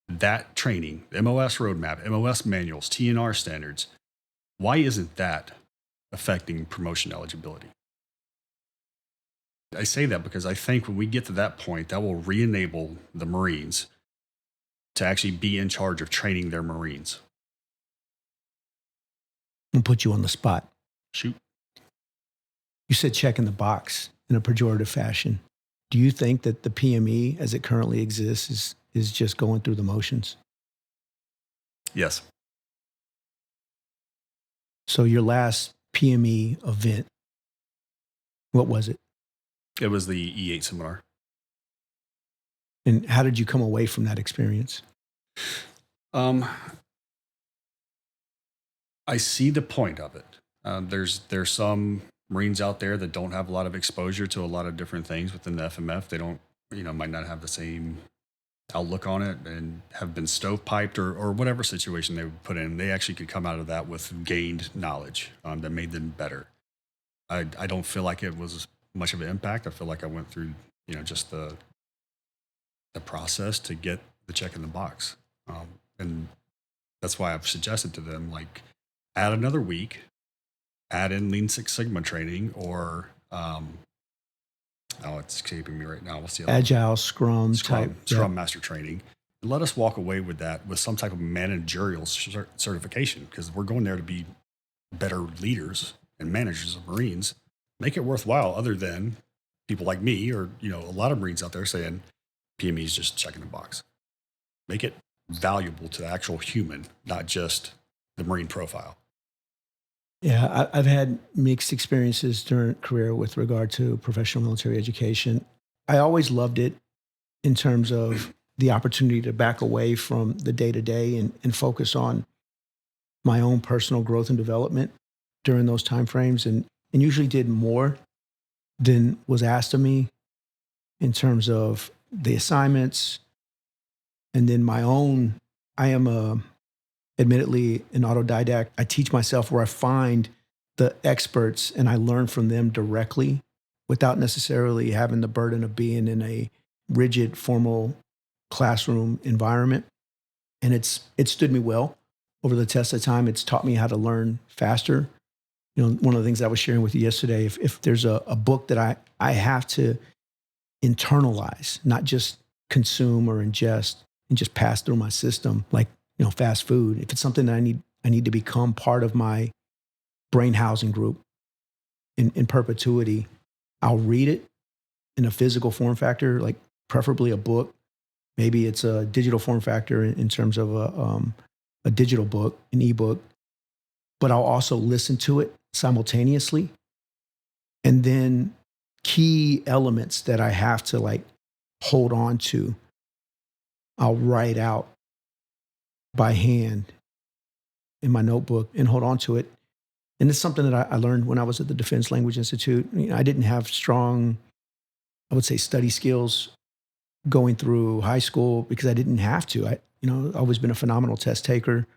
that training, MOS roadmap, MOS manuals, TNR standards, why isn't that affecting promotion eligibility? I say that because I think when we get to that point, that will re-enable the Marines to actually be in charge of training their Marines.
I'll put you on the spot.
Shoot.
You said check in the box in a pejorative fashion. Do you think that the PME as it currently exists is just going through the motions?
Yes.
So your last PME event, what was it?
It was the E8 seminar.
And how did you come away from that experience?
I see the point of it. There's some Marines out there that don't have a lot of exposure to a lot of different things within the FMF. They don't, might not have the same outlook on it and have been stovepiped or whatever situation they would put in. They actually could come out of that with gained knowledge that made them better. I don't feel like it was much of an impact. I feel like I went through, just the process to get the check in the box. And that's why I've suggested to them, like, add another week, add in Lean Six Sigma training, or it's escaping me right now. What's the other
Agile,
one?
Scrum
Master training. And let us walk away with that with some type of managerial certification, because we're going there to be better leaders and managers of Marines. Make it worthwhile, other than people like me or a lot of Marines out there saying PME is just checking the box. Make it valuable to the actual human, not just the Marine profile.
Yeah, I've had mixed experiences during career with regard to professional military education. I always loved it in terms of the opportunity to back away from the day-to-day and focus on my own personal growth and development during those timeframes, and usually did more than was asked of me in terms of the assignments. And then my own, I am admittedly an autodidact. I teach myself where I find the experts and I learn from them directly without necessarily having the burden of being in a rigid, formal classroom environment. And it's stood me well over the test of time. It's taught me how to learn faster. One of the things I was sharing with you yesterday, if there's a book that I have to internalize, not just consume or ingest and just pass through my system, like, fast food. If it's something that I need to become part of my brain housing group in perpetuity, I'll read it in a physical form factor, like preferably a book. Maybe it's a digital form factor in terms of a digital book, an ebook, but I'll also listen to it simultaneously. And then key elements that I have to hold on to, I'll write out by hand in my notebook and hold on to it. And it's something that I learned when I was at the Defense Language Institute. I didn't have strong, I would say, study skills going through high school because I didn't have to. I've always been a phenomenal test taker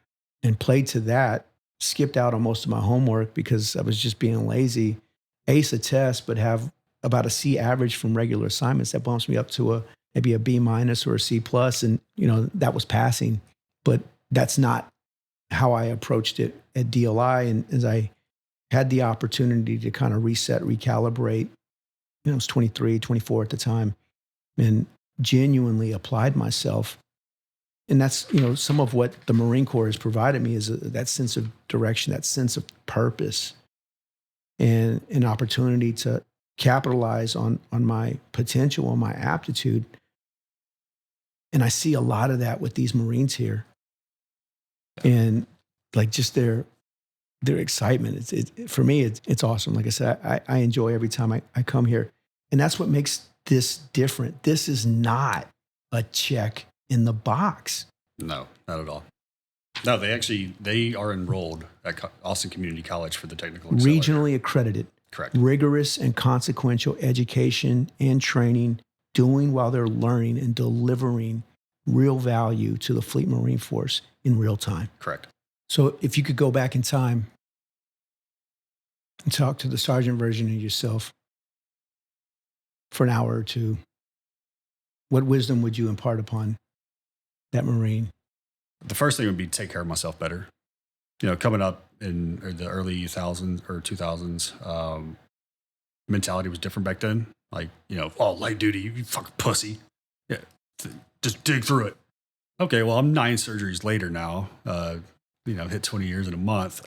and played to that, skipped out on most of my homework because I was just being lazy. Ace a test, but have about a C average from regular assignments. That bumps me up to maybe a B minus or a C plus. And, that was passing. But that's not how I approached it at DLI. And as I had the opportunity to kind of reset, recalibrate, I was 23, 24 at the time, and genuinely applied myself. And that's, some of what the Marine Corps has provided me is that sense of direction, that sense of purpose, and an opportunity to capitalize on my potential, on my aptitude. And I see a lot of that with these Marines here. And like just their excitement. For me, it's awesome. Like I said, I enjoy every time I come here. And that's what makes this different. This is not a check in the box.
No, not at all. No, they are enrolled at Austin Community College for the technical accelerator.
Regionally accredited.
Correct.
Rigorous and consequential education and training, doing while they're learning and delivering real value to the Fleet Marine Force in real time.
Correct.
So if you could go back in time and talk to the sergeant version of yourself for an hour or two, what wisdom would you impart upon that Marine?
The first thing would be to take care of myself better. Coming up in the early 2000s, mentality was different back then. Like, light duty, you fucking pussy. Yeah, just dig through it. Okay, well, I'm 9 surgeries later now. Hit 20 years in a month.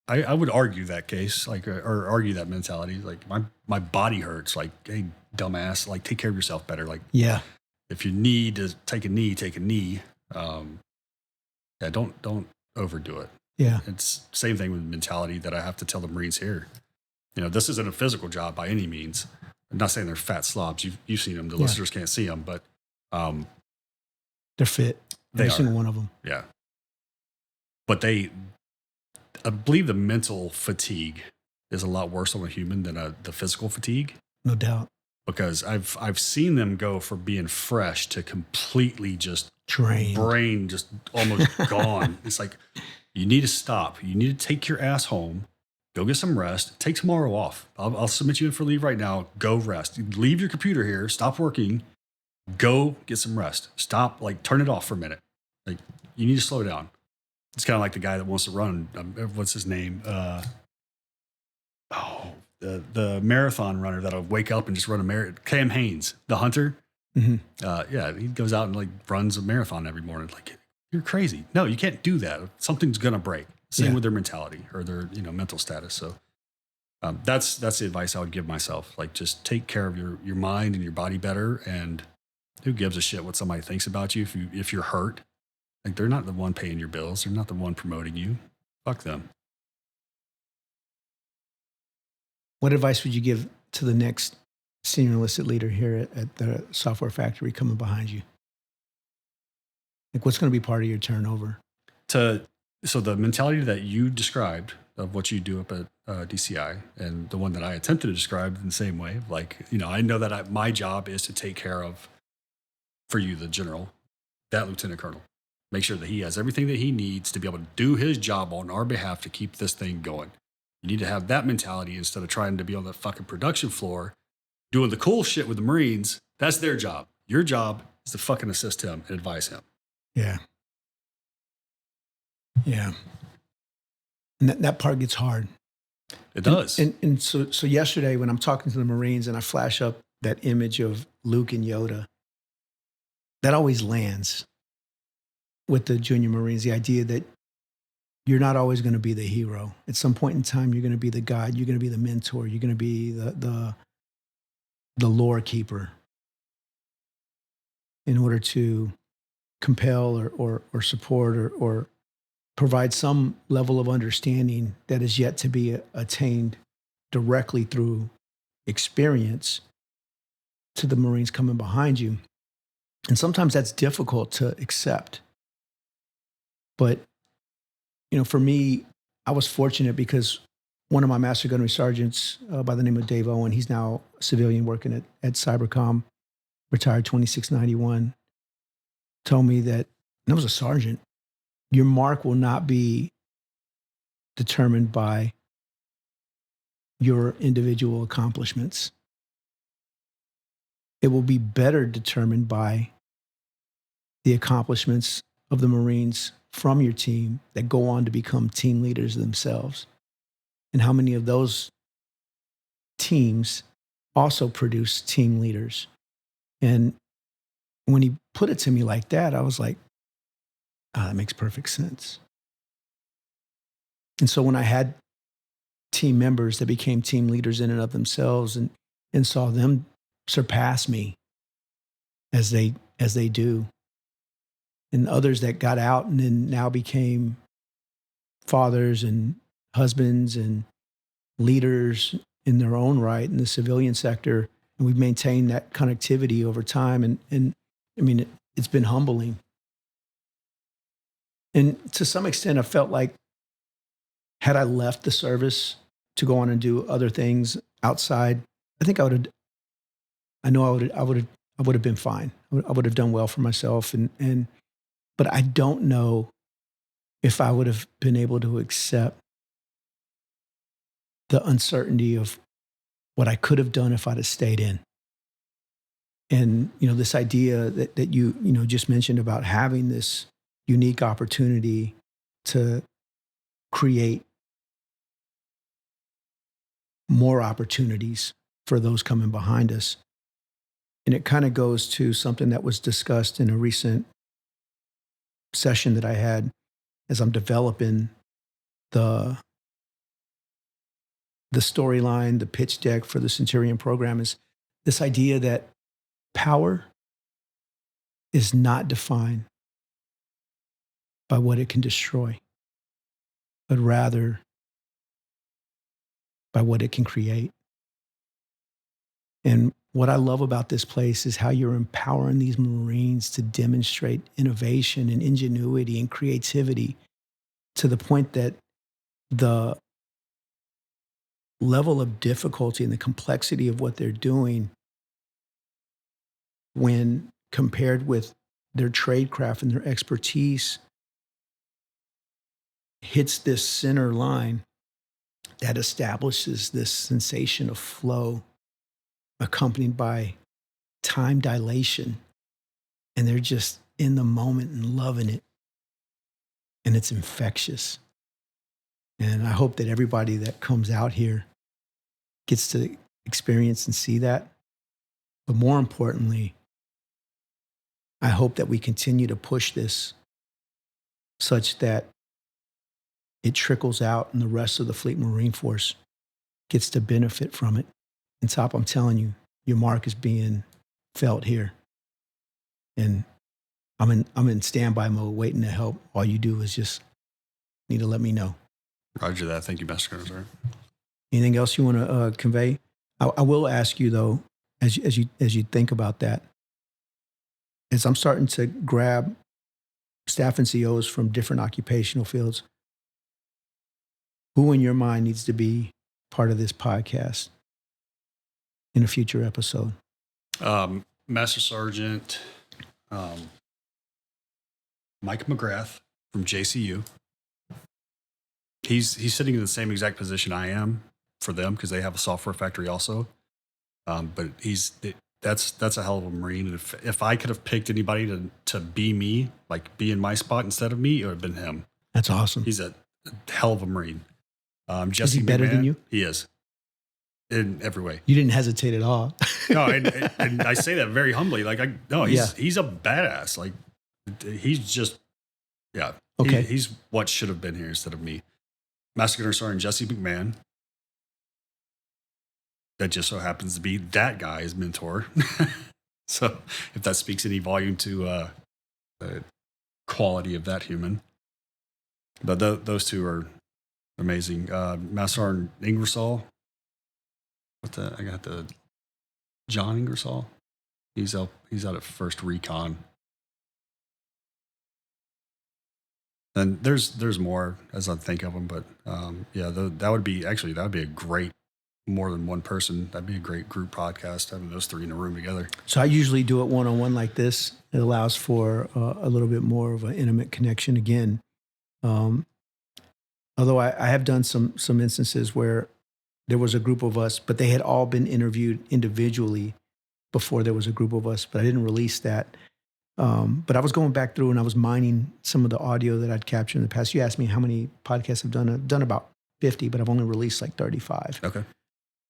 I would argue that case, or argue that mentality. Like, my body hurts. Like, hey, dumbass, like, take care of yourself better. Like,
yeah,
if you need to take a knee, take a knee. Don't overdo it.
Yeah.
It's same thing with mentality that I have to tell the Marines here. This isn't a physical job by any means. I'm not saying they're fat slobs. You've seen them. The listeners can't see them, but
they're fit.
They
Every
are.
single one of them.
Yeah. But I believe the mental fatigue is a lot worse on a human than the physical fatigue.
No doubt.
Because I've seen them go from being fresh to completely just
drained,
brain just almost gone. It's like, you need to stop. You need to take your ass home, go get some rest, take tomorrow off. I'll submit you in for leave right now. Go rest. Leave your computer here. Stop working. Go get some rest. Stop, turn it off for a minute. Like, you need to slow down. It's kind of like the guy that wants to run. What's his name? The marathon runner that'll wake up and just run a marathon. Cam Haynes, the hunter.
Mm-hmm.
He goes out and runs a marathon every morning. Like, you're crazy. No, you can't do that. Something's gonna break. Same with their mentality or their mental status. So that's the advice I would give myself. Like, just take care of your mind and your body better. And who gives a shit what somebody thinks about you if you're hurt? Like, they're not the one paying your bills. They're not the one promoting you. Fuck them.
What advice would you give to the next senior enlisted leader here at the software factory coming behind you? Like, what's going to be part of your turnover?
So the mentality that you described of what you do up at DCI and the one that I attempted to describe in the same way, I know that my job is to take care of, for you, the general, that lieutenant colonel. Make sure that he has everything that he needs to be able to do his job on our behalf to keep this thing going. You need to have that mentality instead of trying to be on the fucking production floor doing the cool shit with the Marines. That's their job. Your job is to fucking assist him and advise him.
Yeah. Yeah. And that part gets hard.
It does.
And so yesterday when I'm talking to the Marines and I flash up that image of Luke and Yoda, that always lands with the junior Marines, the idea that you're not always going to be the hero. At some point in time, you're going to be the guide. You're going to be the mentor. You're going to be the lore keeper in order to compel or support or provide some level of understanding that is yet to be attained directly through experience to the Marines coming behind you. And sometimes that's difficult to accept. But, for me, I was fortunate because one of my master gunnery sergeants by the name of Dave Owen, he's now a civilian working at Cybercom, retired 2691, told me that, and I was a sergeant, your mark will not be determined by your individual accomplishments. It will be better determined by the accomplishments of the Marines from your team that go on to become team leaders themselves? And how many of those teams also produce team leaders? And when he put it to me like that, I was like, that makes perfect sense. And so when I had team members that became team leaders in and of themselves and saw them surpass me as they do, and others that got out and then now became fathers and husbands and leaders in their own right in the civilian sector, and we've maintained that connectivity over time. And I mean, it's been humbling. And to some extent, I felt like had I left the service to go on and do other things outside, I think I would have been fine. I would have done well for myself. But I don't know if I would have been able to accept the uncertainty of what I could have done if I'd have stayed in. And, this idea that you just mentioned about having this unique opportunity to create more opportunities for those coming behind us. And it kind of goes to something that was discussed in a recent session that I had as I'm developing the storyline, the pitch deck for the Centurion program, is this idea that power is not defined by what it can destroy, but rather by what it can create. And what I love about this place is how you're empowering these Marines to demonstrate innovation and ingenuity and creativity to the point that the level of difficulty and the complexity of what they're doing, when compared with their tradecraft and their expertise, hits this center line that establishes this sensation of flow accompanied by time dilation. And they're just in the moment and loving it. And it's infectious. And I hope that everybody that comes out here gets to experience and see that. But more importantly, I hope that we continue to push this such that it trickles out and the rest of the Fleet Marine Force gets to benefit from it. And Top, I'm telling you, your mark is being felt here. And I'm in standby mode waiting to help. All you do is just need to let me know.
Roger that. Thank you, MSgt.
Anything else you want to convey? I will ask you though, as you think about that, as I'm starting to grab staff and COs from different occupational fields, who in your mind needs to be part of this podcast in a future episode?
Master Sergeant Mike McGrath from JCU. He's sitting in the same exact position I am for them because they have a software factory also. But that's a hell of a Marine. And if I could have picked anybody to be me, like be in my spot instead of me, it would have been him.
That's awesome.
He's a hell of a Marine. Jesse
Is he better than
McMahon,
you?
He is. In every way.
You didn't hesitate at all.
No, and I say that very humbly. Like, he's a badass. Like, he's just, yeah.
Okay.
He's what should have been here instead of me. Master Sergeant Jesse McMahon. That just so happens to be that guy's mentor. So, if that speaks any volume to the quality of that human. But those two are amazing. Master Sergeant Ingersoll. I got the John Ingersoll. He's out at First Recon. And there's more as I think of them, but that would be a great, more than one person. That'd be a great group podcast, having those three in a room together.
So I usually do it one-on-one like this. It allows for a little bit more of an intimate connection again. Although I have done some instances where there was a group of us, but they had all been interviewed individually before there was a group of us, but I didn't release that. But I was going back through and I was mining some of the audio that I'd captured in the past. You asked me how many podcasts I've done. I've done about 50, but I've only released like 35.
Okay.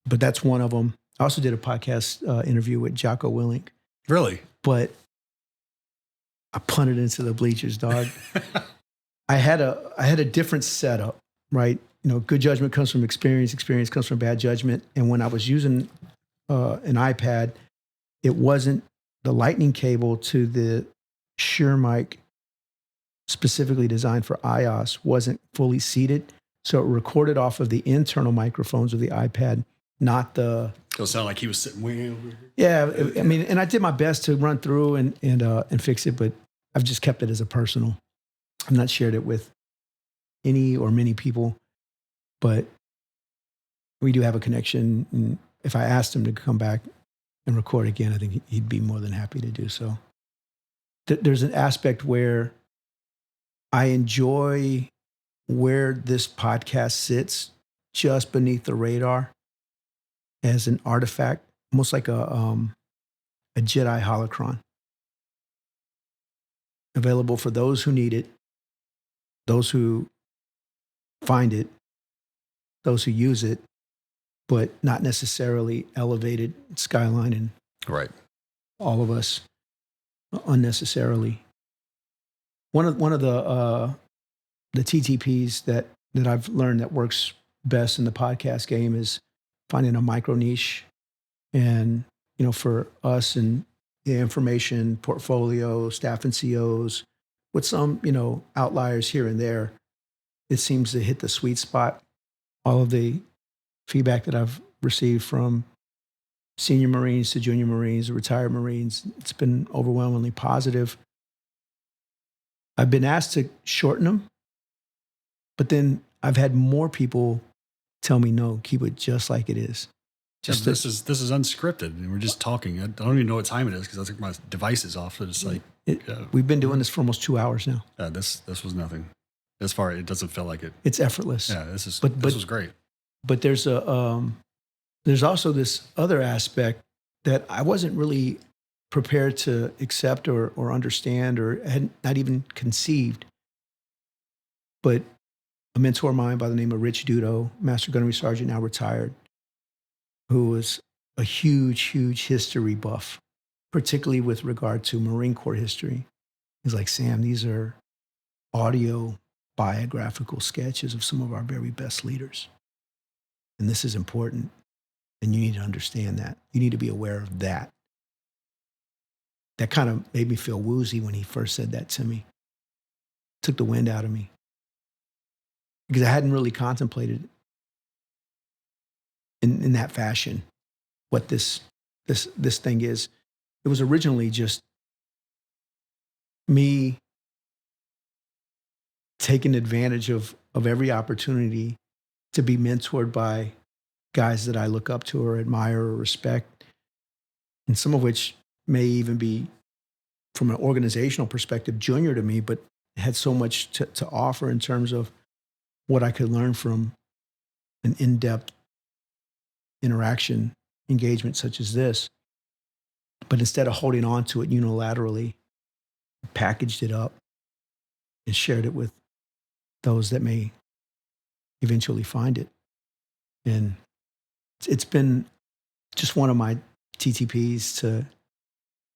But that's one of them. I also did a podcast interview with Jocko Willink,
Really?
but I punted into the bleachers, dog. I had a different setup, right? You know, good judgment comes from experience. Experience comes from bad judgment. And when I was using an iPad, it wasn't the lightning cable to the Shure mic specifically designed for iOS wasn't fully seated. So it recorded off of the internal microphones of the iPad, not the...
It'll sound like he was sitting way over here.
Yeah, I mean, and I did my best to run through and fix it, but I've just kept it as a personal. I've not shared it with any or many people, but we do have a connection. And if I asked him to come back and record again, I think he'd be more than happy to do so. There's an aspect where I enjoy where this podcast sits just beneath the radar as an artifact, almost like a Jedi holocron, available for those who need it, those who find it, those who use it, but not necessarily elevated, skylining
Right.
all of us unnecessarily. One of the TTPs that I've learned that works best in the podcast game is finding a micro niche. And, you know, for us and the information portfolio, staff and COs, with some, you know, outliers here and there, it seems to hit the sweet spot. All of the feedback that I've received from senior Marines to junior Marines, retired Marines, it's been overwhelmingly positive. I've been asked to shorten them, but then I've had more people tell me, no, keep it just like it is.
Just this is unscripted, and we're just talking. I don't even know what time it is because I took my devices off. So it's like
we've been doing this for almost 2 hours now.
This was nothing. As far it doesn't feel like it.
It's effortless.
Yeah, this was great.
But there's also this other aspect that I wasn't really prepared to accept or understand or had not even conceived. But a mentor of mine by the name of Rich Dudo, Master Gunnery Sergeant, now retired, who was a huge history buff, particularly with regard to Marine Corps history. He's like, Sam, these are audio biographical sketches of some of our very best leaders. And this is important. And you need to understand that. You need to be aware of that. That kind of made me feel woozy when he first said that to me. Took the wind out of me. Because I hadn't really contemplated in that fashion what this thing is. It was originally just me taking advantage of every opportunity to be mentored by guys that I look up to or admire or respect, and some of which may even be, from an organizational perspective, junior to me, but had so much to offer in terms of what I could learn from an in-depth interaction engagement such as this. But instead of holding on to it unilaterally, packaged it up and shared it with those that may eventually find it. And it's been just one of my TTPs to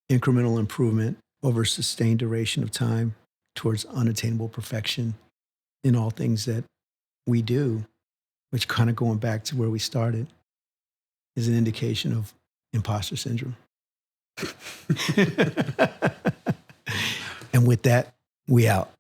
incremental improvement over a sustained duration of time towards unattainable perfection in all things that we do, which, kind of going back to where we started, is an indication of imposter syndrome. And with that, we out.